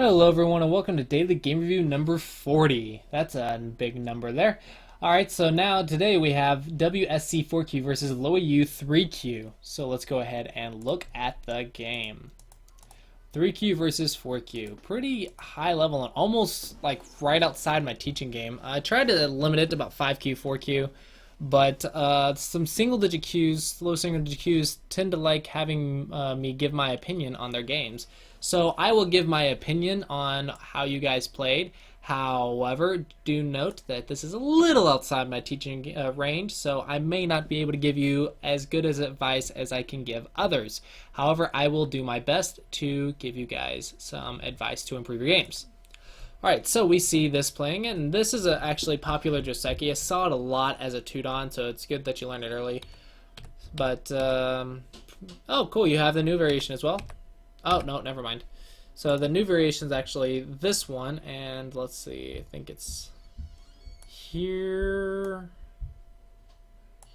Hello everyone and welcome to Daily Game Review number 40. That's a big number there. Alright, so now today we have WSC 4Q versus Loweyou 3Q. So let's go ahead and look at the game. 3Q versus 4Q. Pretty high level and almost like right outside my teaching game. I tried to limit it to about 5Q, 4Q. But some single-digit queues, low single-digit queues, tend to like having me give my opinion on their games. So I will give my opinion on how you guys played. However, do note that this is a little outside my teaching range, so I may not be able to give you as good as advice as I can give others. However, I will do my best to give you guys some advice to improve your games. Alright, so we see this playing, and this is actually popular Joseki. I saw it a lot as a 2-don, so it's good that you learned it early. But, oh, cool, you have the new variation as well. Oh, no, never mind. So the new variation is actually this one, and let's see, I think it's here,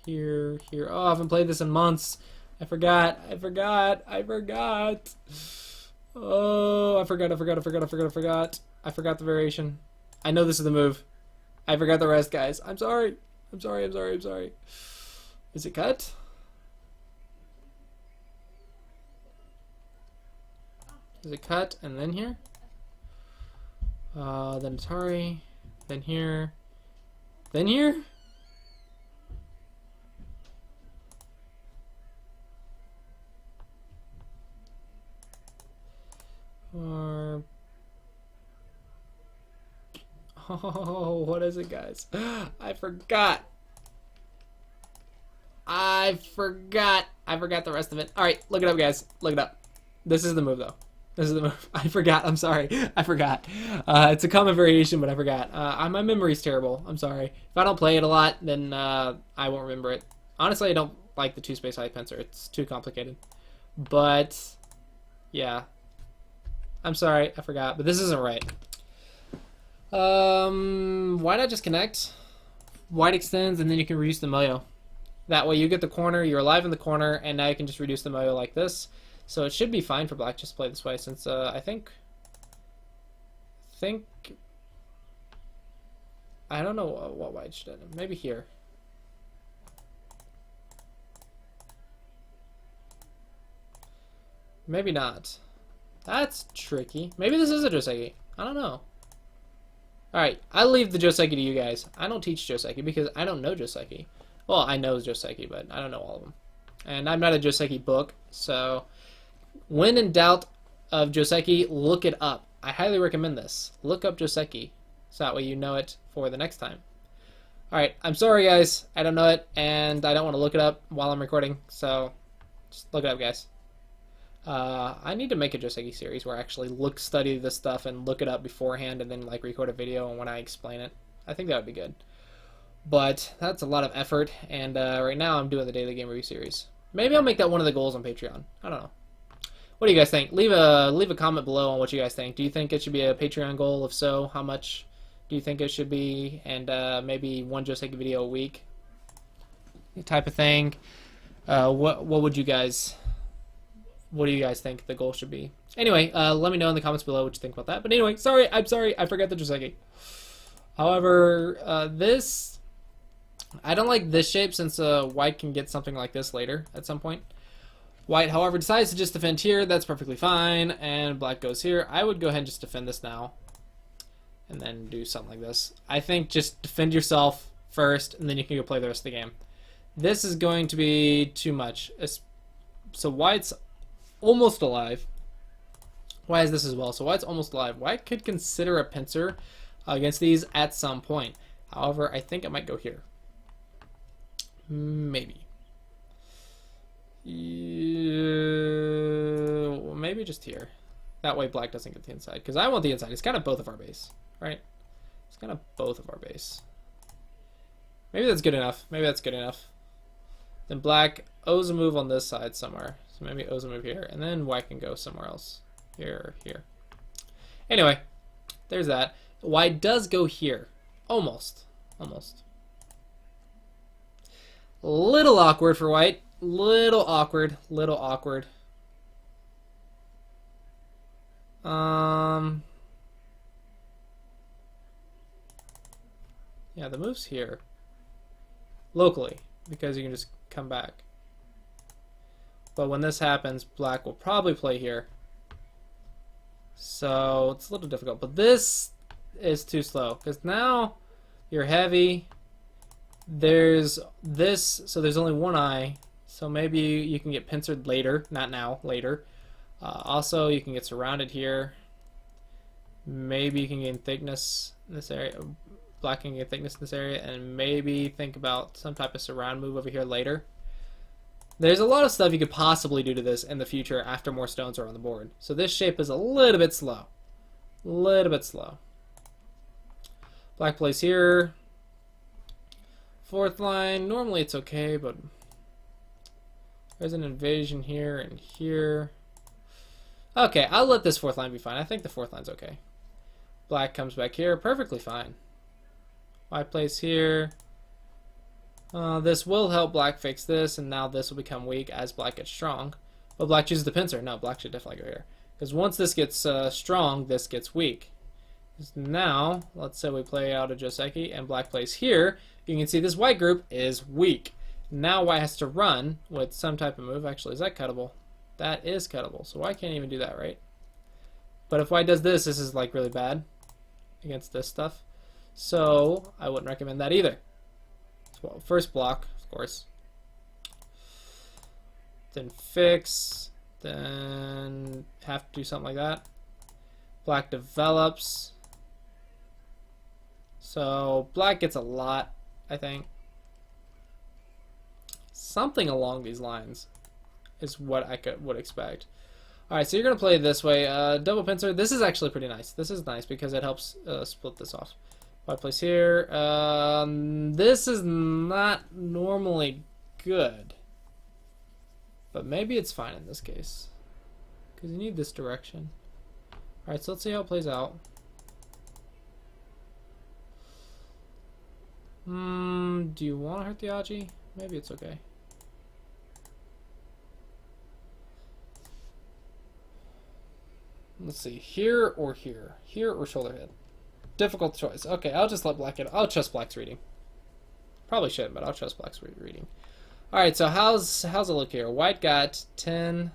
here. Oh, I haven't played this in months. I forgot. Oh, I forgot. I forgot the variation. I know this is the move. I forgot the rest, guys. I'm sorry. Is it cut? Is it cut and then here? Then Atari. Then here. Then here? Or... Oh, what is it, guys? I forgot. I forgot the rest of it. Alright, look it up, guys. Look it up. This is the move, though. This is the move. I forgot. I'm sorry. I forgot. It's a common variation, but I forgot. My memory's terrible. I'm sorry. If I don't play it a lot, then I won't remember it. Honestly, I don't like the two-space high pincer. It's too complicated. But, yeah. I'm sorry. I forgot. But this isn't right. Why not just connect? White extends, and then you can reduce the moyo. That way you get the corner, you're alive in the corner, and now you can just reduce the moyo like this. So it should be fine for black just to play this way, since I think I don't know what white should end. Maybe here. Maybe not. That's tricky. Maybe this is a Joseki. I don't know. Alright, I'll leave the Joseki to you guys. I don't teach Joseki because I don't know Joseki. Well, I know Joseki, but I don't know all of them. And I'm not a Joseki book, so when in doubt of Joseki, look it up. I highly recommend this. Look up Joseki, so that way you know it for the next time. Alright, I'm sorry guys, I don't know it, and I don't want to look it up while I'm recording, so just look it up, guys. I need to make a Joseki series where I actually study this stuff and look it up beforehand and then like record a video when I explain it. I think that would be good. But that's a lot of effort, and right now I'm doing the Daily Game Review series. Maybe I'll make that one of the goals on Patreon. I don't know. What do you guys think? Leave a comment below on what you guys think. Do you think it should be a Patreon goal? If so, how much do you think it should be? And maybe one Joseki video a week type of thing. What do you guys think the goal should be? Anyway, let me know in the comments below what you think about that. But anyway, I'm sorry, I forgot the Joseki. However, I don't like this shape since white can get something like this later at some point. White, however, decides to just defend here. That's perfectly fine. And black goes here. I would go ahead and just defend this now. And then do something like this. I think just defend yourself first, and then you can go play the rest of the game. This is going to be too much. So white's almost alive. Why is this as well? So white's almost alive. White could consider a pincer against these at some point. However, I think it might go here. Maybe. Maybe just here. That way black doesn't get the inside. Because I want the inside. It's kind of both of our base. Right? It's kind of both of our base. Maybe that's good enough. Then black owes a move on this side somewhere. So maybe owes a move here. And then white can go somewhere else. Here. Anyway. There's that. White does go here. Almost. Little awkward for white. Little awkward. Yeah, the move's here. Locally, because you can just come back. But when this happens, black will probably play here. So it's a little difficult. But this is too slow, because now you're heavy. There's this, so there's only one eye. So maybe you can get pincered later. Not now, later. Also, you can get surrounded here. Maybe you can gain thickness in this area. Black can gain thickness in this area. And maybe think about some type of surround move over here later. There's a lot of stuff you could possibly do to this in the future after more stones are on the board. So this shape is a little bit slow. A little bit slow. Black plays here. Fourth line. Normally it's okay, but there's an invasion here and here. Okay, I'll let this fourth line be fine. I think the fourth line's okay. Black comes back here. Perfectly fine. White plays here. This will help black fix this, and now this will become weak as black gets strong. But black chooses the pincer. No, black should definitely go here. Because once this gets strong, this gets weak. Now, let's say we play out a Joseki, and black plays here. You can see this white group is weak. Now white has to run with some type of move. Actually, is that cuttable? That is cuttable. So white can't even do that, right? But if white does this, this is like really bad against this stuff. So I wouldn't recommend that either. So first block, of course. Then fix. Then have to do something like that. Black develops. So black gets a lot, I think. Something along these lines is what I would expect. Alright, so you're going to play it this way. Double pincer. This is actually pretty nice. This is nice because it helps split this off. White plays here. This is not normally good. But maybe it's fine in this case. Because you need this direction. Alright, so let's see how it plays out. Do you want to hurt the Aji? Maybe it's okay. Let's see, here or here? Here or shoulder head? Difficult choice. Okay, I'll just let black get. I'll trust black's reading. Probably shouldn't, but I'll trust black's reading. Alright, so how's it look here? White got 10,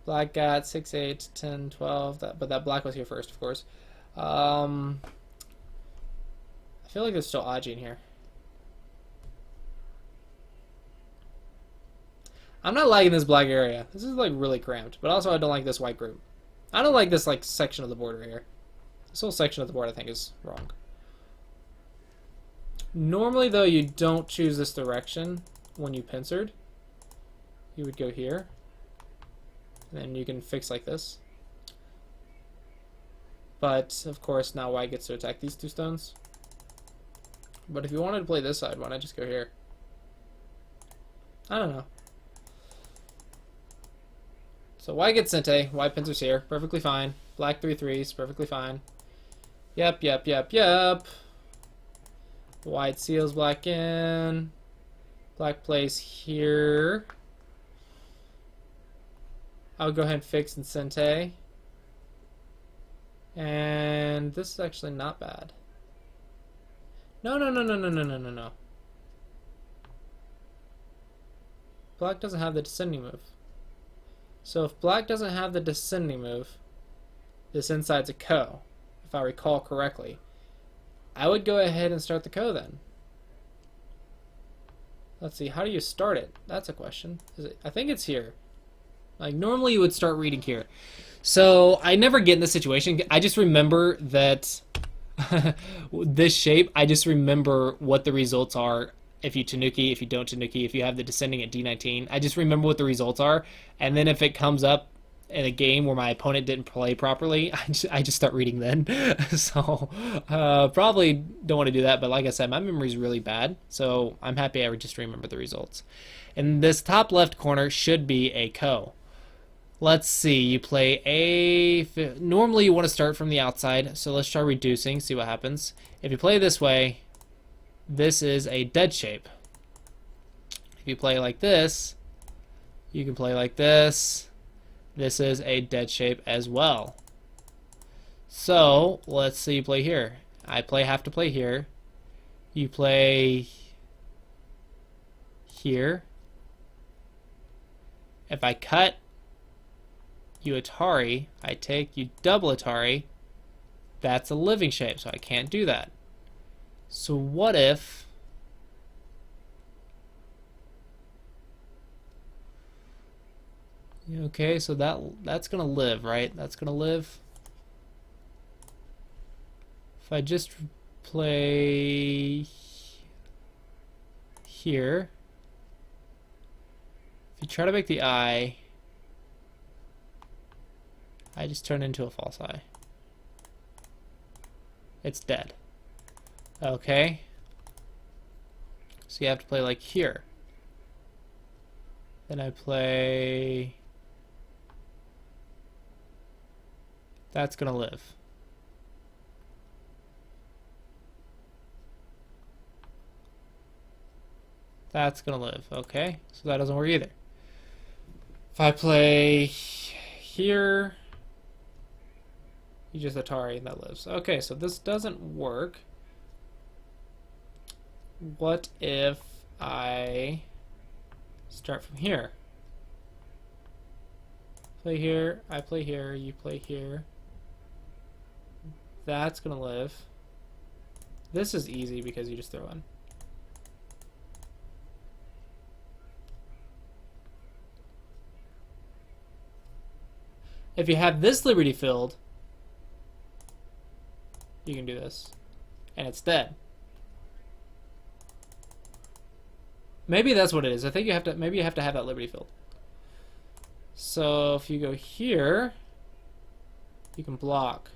black got 6, 8, 10, 12, but that black was here first, of course. I feel like there's still Aji in here. I'm not liking this black area. This is like really cramped, but also I don't like this white group. I don't like this like section of the board right here. This whole section of the board I think is wrong. Normally though you don't choose this direction when you pincered. You would go here. And then you can fix like this. But of course now white gets to attack these two stones. But if you wanted to play this side, why not just go here? I don't know. So white gets Sente, white pincers here, perfectly fine. Black 3/3s, perfectly fine. Yep. White seals black in. Black plays here. I'll go ahead and fix and Sente. And this is actually not bad. No. Black doesn't have the descending move. So if black doesn't have the descending move, this inside's a ko, if I recall correctly. I would go ahead and start the ko then. Let's see, how do you start it? That's a question. I think it's here. Like normally you would start reading here. So I never get in this situation. I just remember that this shape, I just remember what the results are. If you Tanuki, if you don't Tanuki, if you have the descending at D19. I just remember what the results are, and then if it comes up in a game where my opponent didn't play properly, I just start reading then. So probably don't want to do that, but like I said, my memory is really bad, so I'm happy I just remember the results. And this top left corner should be a ko. Let's see, you play a... Normally you want to start from the outside, so let's try reducing, see what happens. If you play this way, this is a dead shape. If you play like this, you can play like this. This is a dead shape as well. So let's see you play here. Have to play here. You play here. If I cut, you Atari. I take, you double Atari. That's a living shape, so I can't do that. So what if... Okay, so that's gonna live, right? That's gonna live. If I just play here, if you try to make the eye, I just turn into a false eye. It's dead. Okay. So you have to play like here. Then I play... That's gonna live. That's gonna live. Okay, so that doesn't work either. If I play here, you just Atari and that lives. Okay, so this doesn't work. What if I start from here? Play here, I play here, you play here. That's gonna live. This is easy because you just throw in. If you have this liberty filled, you can do this, and it's dead. Maybe that's what it is. I think you have to. Maybe you have to have that liberty filled. So if you go here, you can block.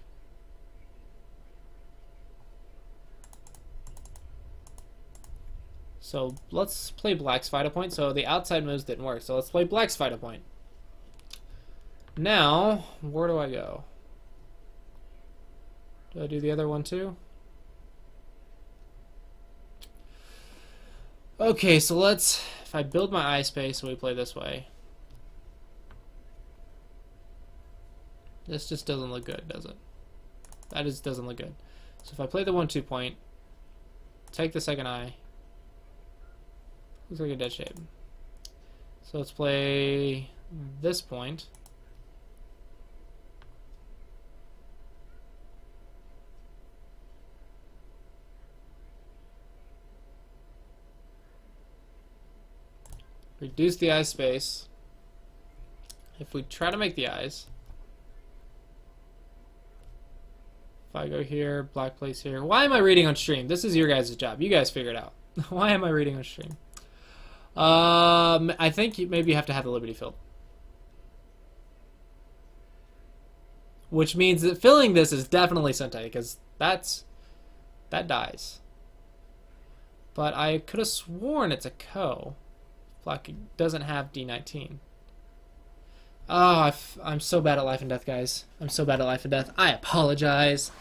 So let's play black's fight a point. So the outside moves didn't work. So let's play black's fight a point. Now, where do I go? Do I do the other one too? Okay, so let's, if I build my eye space and we play this way. This just doesn't look good, does it? That just doesn't look good. So if I play the 1-2 point, take the second eye. Looks like a dead shape. So let's play this point. Reduce the eye space. If we try to make the eyes, if I go here, black plays here. Why am I reading on stream? This is your guys' job. You guys figure it out. Why am I reading on stream? I think maybe you have to have the liberty filled. Which means that filling this is definitely Sentai, because that dies. But I could have sworn it's a Ko. Black doesn't have D19. Oh, I'm so bad at life and death, guys. I'm so bad at life and death. I apologize.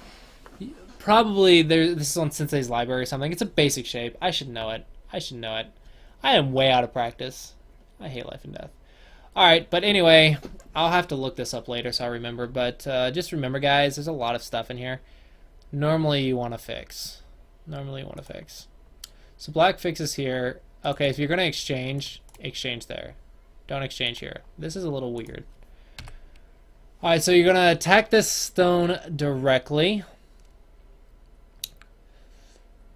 Probably this is on Sensei's library or something. It's a basic shape. I should know it. I should know it. I am way out of practice. I hate life and death. Alright, but anyway, I'll have to look this up later so I remember. But just remember, guys, there's a lot of stuff in here. Normally you want to fix. So black fixes here. Okay, if you're going to exchange there. Don't exchange here. This is a little weird. Alright, so you're going to attack this stone directly.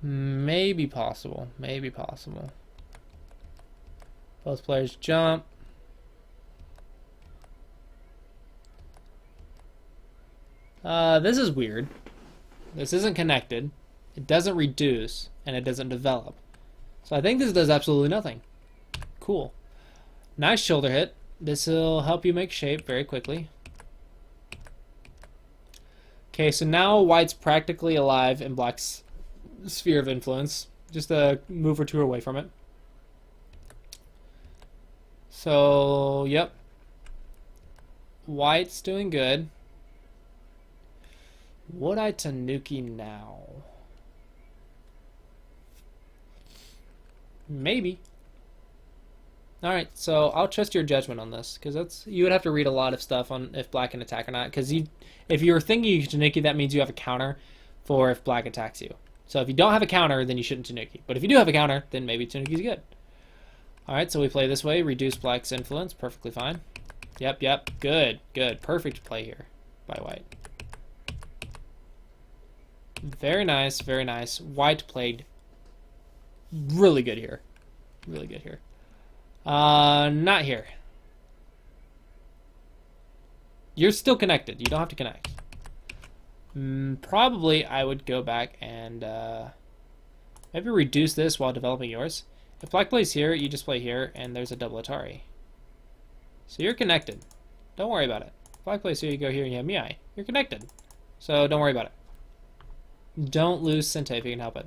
Maybe possible. Both players jump. This is weird. This isn't connected. It doesn't reduce, and it doesn't develop. So I think this does absolutely nothing. Cool. Nice shoulder hit. This will help you make shape very quickly. Okay, so now white's practically alive in black's sphere of influence. Just a move or two away from it. So, yep. White's doing good. Would I Tanuki now? Maybe. Alright, so I'll trust your judgment on this, because you would have to read a lot of stuff on if black can attack or not, because if you were thinking you can Tanuki, that means you have a counter for if black attacks you. So if you don't have a counter, then you shouldn't Tanuki. But if you do have a counter, then maybe Tanuki's good. Alright, so we play this way. Reduce black's influence. Perfectly fine. Yep. Good. Perfect play here by white. Very nice. White played really good here. Not here. You're still connected. You don't have to connect. Probably I would go back and maybe reduce this while developing yours. If black plays here, you just play here, and there's a double Atari. So you're connected. Don't worry about it. If black plays here, you go here, and you have Miai. You're connected. So don't worry about it. Don't lose Sente if you can help it.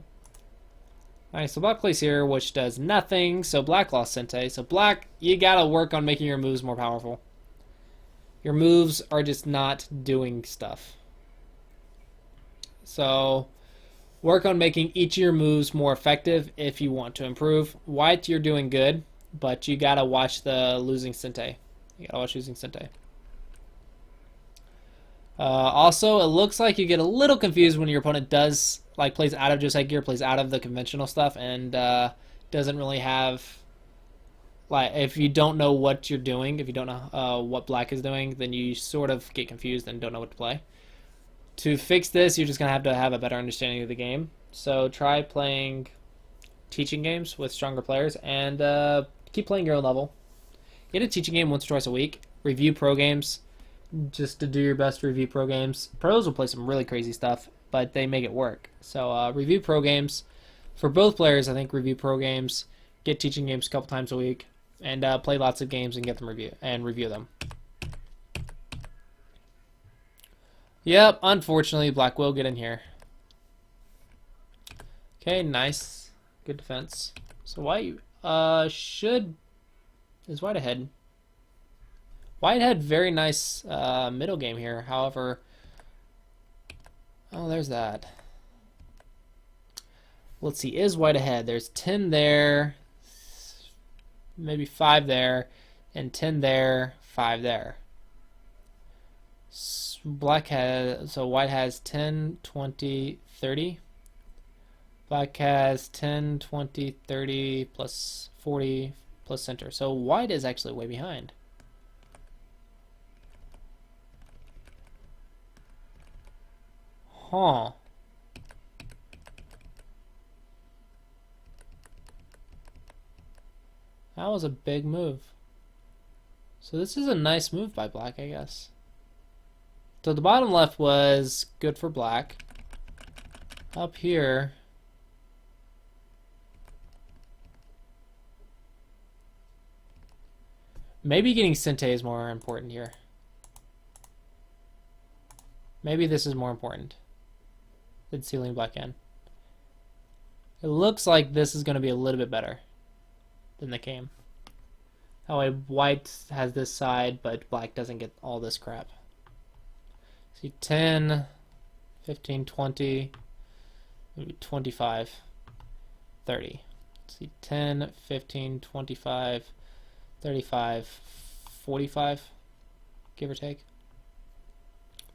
Alright, so black plays here, which does nothing, so black lost Sente. So black, you gotta work on making your moves more powerful. Your moves are just not doing stuff. So work on making each of your moves more effective if you want to improve. White, you're doing good, but you gotta watch the losing Sente. Also, it looks like you get a little confused when your opponent does plays out of Joseki or plays out of the conventional stuff and doesn't really have if you don't know what you're doing, if you don't know what black is doing, then you sort of get confused and don't know what to play. To fix this, you're just gonna have to have a better understanding of the game. So try playing teaching games with stronger players and keep playing your own level. Get a teaching game once or twice a week. Review pro games. Just to do your best to review pro games. Pros will play some really crazy stuff, but they make it work. So review pro games. For both players, I think review pro games. Get teaching games a couple times a week. And play lots of games and get them review them. Yep, unfortunately, black will get in here. Okay, nice. Good defense. So white is white ahead. White had very nice middle game here. However, oh, there's that. Let's see, is white ahead? There's 10 there, maybe 5 there, and 10 there, 5 there. So white has 10, 20, 30. Black has 10, 20, 30, plus 40, plus center. So white is actually way behind. Huh. That was a big move. So this is a nice move by black, I guess. So the bottom left was good for black. Up here, maybe getting Sente is more important here. Maybe this is more important than sealing black in. It looks like this is going to be a little bit better than the game. That way white has this side, but black doesn't get all this crap. See, 10, 15, 20, maybe 25, 30. See, 10, 15, 25, 35, 45, give or take.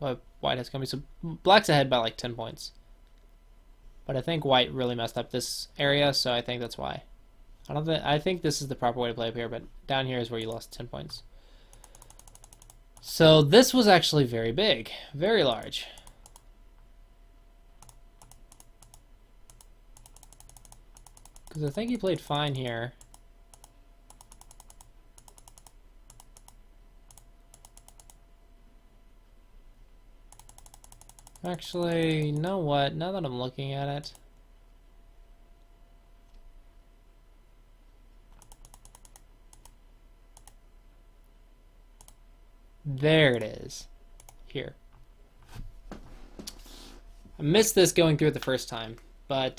But white has come. So black's ahead by like 10 points. But I think white really messed up this area, so I think that's why. I think this is the proper way to play up here, but down here is where you lost 10 points. So this was actually very big, very large. Because I think he played fine here. Actually, you know what? Now that I'm looking at it, there it is. Here. I missed this going through it the first time, but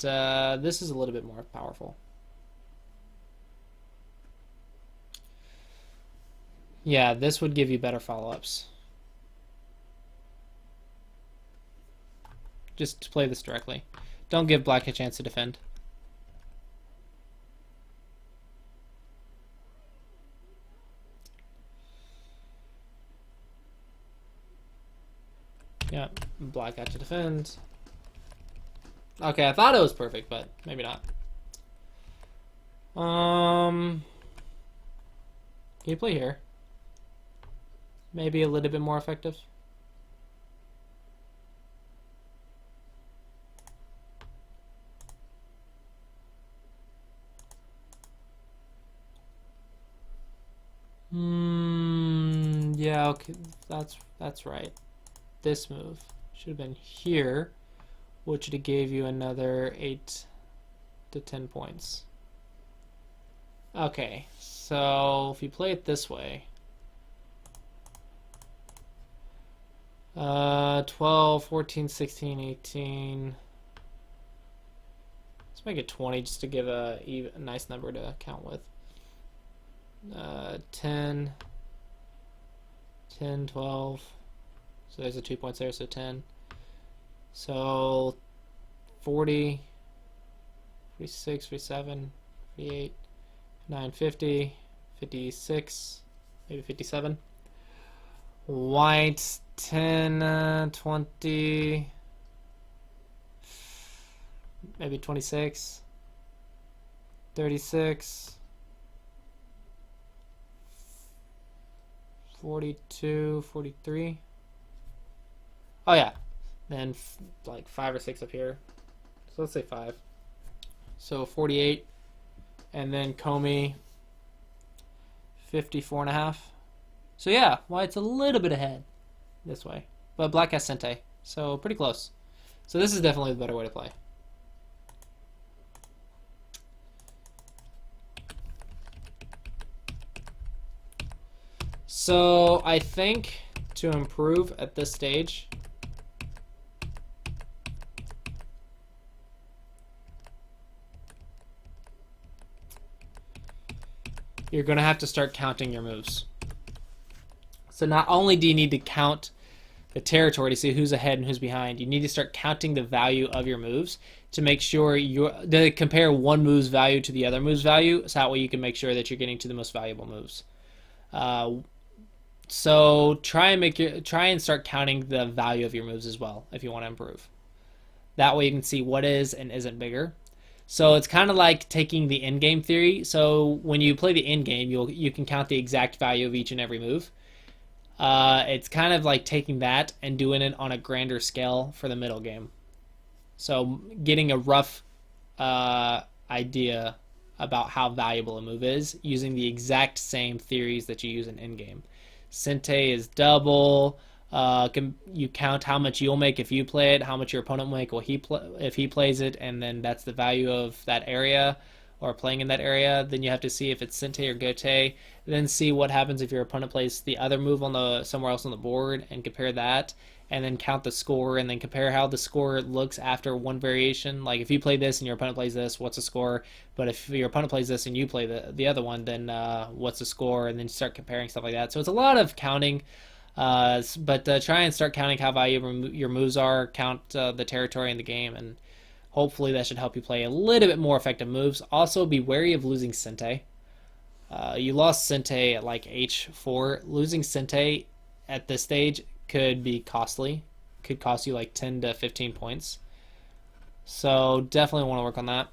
this is a little bit more powerful. Yeah, this would give you better follow-ups. Just to play this directly. Don't give black a chance to defend. Yeah, black got to defend. Okay, I thought it was perfect, but maybe not. Can you play here? Maybe a little bit more effective. Yeah, okay, that's right. This move should have been here, which would have gave you another 8 to 10 points. Okay, so if you play it this way, 12, 14, 16, 18. Let's make it 20 just to give a nice number to count with. 10, 10, 12. So there's the 2 points there, so 10. So 40, 46, 47, 48, 9, 50, 56, maybe 57. White, 10, 20, maybe 26, 36, 42, 43. Oh yeah, then like 5 or 6 up here. So let's say 5. So 48, and then Comey, 54.5. So yeah, White's a little bit ahead this way, but Black has Sente, so pretty close. So this is definitely the better way to play. So I think to improve at this stage, you're going to have to start counting your moves. So not only do you need to count the territory to see who's ahead and who's behind, you need to start counting the value of your moves to make sure to compare one move's value to the other move's value, so that way you can make sure that you're getting to the most valuable moves. So try and start counting the value of your moves as well if you want to improve. That way you can see what is and isn't bigger. So it's kind of like taking the in-game theory. So when you play the in-game, you can count the exact value of each and every move. It's kind of like taking that and doing it on a grander scale for the middle game. So getting a rough idea about how valuable a move is using the exact same theories that you use in in-game. Sente is double. You count how much you'll make if you play it, how much your opponent will make if he plays it, and then that's the value of that area or playing in that area. Then you have to see if it's Sente or Gote. Then see what happens if your opponent plays the other move on somewhere else on the board and compare that, and then count the score and then compare how the score looks after one variation. Like if you play this and your opponent plays this, what's the score? But if your opponent plays this and you play the other one, then what's the score? And then start comparing stuff like that. So it's a lot of counting. But try and start counting how valuable your moves are, count the territory in the game, and hopefully that should help you play a little bit more effective moves. Also, be wary of losing Sente. You lost Sente at like H4. Losing Sente at this stage could be costly. Could cost you like 10 to 15 points. So definitely want to work on that.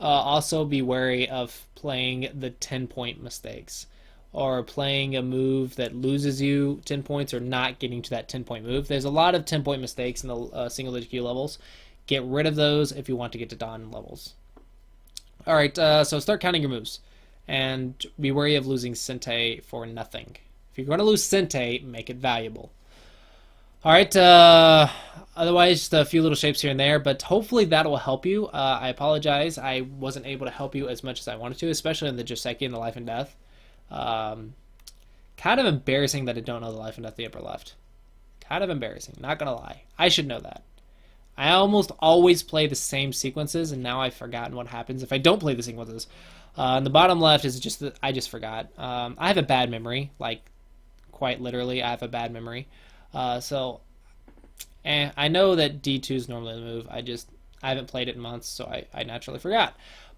Also, be wary of playing the 10-point mistakes, or playing a move that loses you 10 points or not getting to that 10-point move. There's a lot of 10-point mistakes in the single-digit Q levels. Get rid of those if you want to get to Dawn levels. Alright, so start counting your moves. And be wary of losing Sente for nothing. If you're going to lose Sente, make it valuable. Alright, otherwise just a few little shapes here and there, but hopefully that will help you. I apologize, I wasn't able to help you as much as I wanted to, especially in the Joseki and the Life and Death. Kind of embarrassing that I don't know the Life and Death the upper left. Kind of embarrassing, not gonna lie. I should know that. I almost always play the same sequences, and now I've forgotten what happens if I don't play the sequences. And the bottom left is just that I just forgot. I have a bad memory, like quite literally, I have a bad memory. So I know that D2 is normally the move. I haven't played it in months, so I naturally forgot.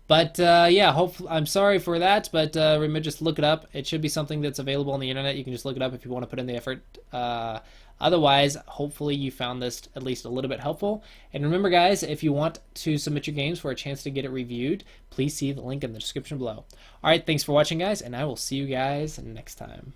But yeah, hopefully, I'm sorry for that, but remember, just look it up. It should be something that's available on the internet. You can just look it up if you want to put in the effort. Otherwise, hopefully you found this at least a little bit helpful. And remember, guys, if you want to submit your games for a chance to get it reviewed, please see the link in the description below. All right, thanks for watching, guys, and I will see you guys next time.